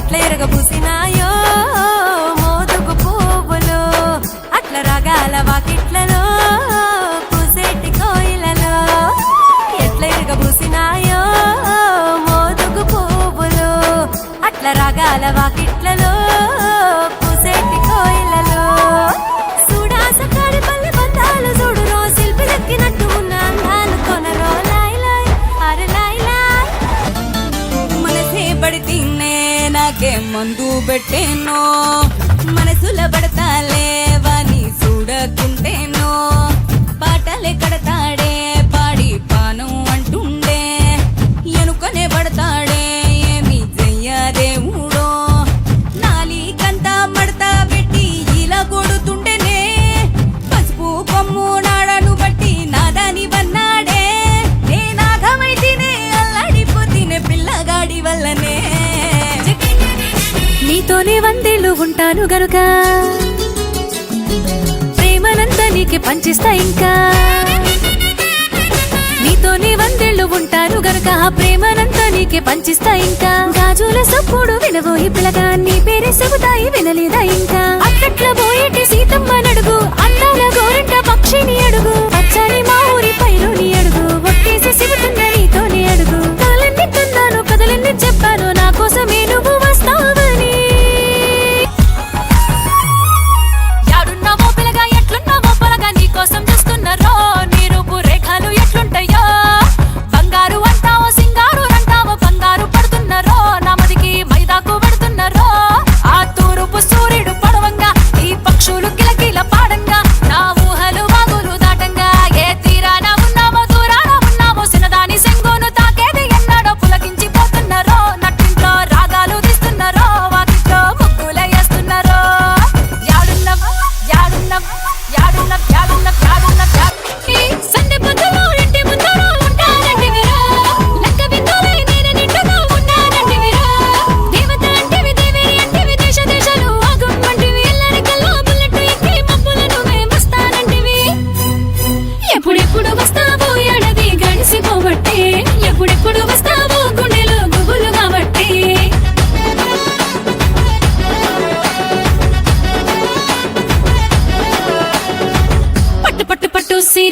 ఎట్లా ఎరగబూసినాయో మోదుగు పువ్వులు అట్లా రగాల వాకిట్లలో పూసేటి కోయిలలో ఎట్లా ఎరగబూసినాయో మోదుగు పువ్వులు అట్లా రగాల వాకిట్లలో పూసేటి కోయిలలో చూడాస కాడి పల్లె బంధాలు చూడురో శిల్పి దక్కినట్టు ఉన్న అందాలు కొనరో లాయ్ లాయ్ అరే లాయ్ లాయ్ మనసే పడితేనే నాకే మందు పెట్టేనో మనసుల పడతాలే వాని చూడకుంటేనో పాటలే కడతాడే పాడి పానం అంటుండే ఎనుకనే పడతాడే ఏమి చెయ్యదేవుడో నాలికంతా మడతా పెట్టి ఇలా కొడుతుంటేనే పసుపు కొమ్ము నాడను బట్టి నాదాని వన్నాడే నే నాగమైతేనే అల్లాడిపోతేనే పిల్లగాడి వల్లనే నీతోనే వందేళ్ళు ఉంటాను గనుక ప్రేమనంతా నీకే పంచిస్తా ఇంకా నీతోనే వందేళ్ళు ఉంటాను గనుక ప్రేమనంతా నీకే పంచిస్తా ఇంకా గాజుల సప్పుడు వినబోయి పిల్లగా నీ పేరే చెబుతాయి వినలేదా ఇంకా అక్కట్ల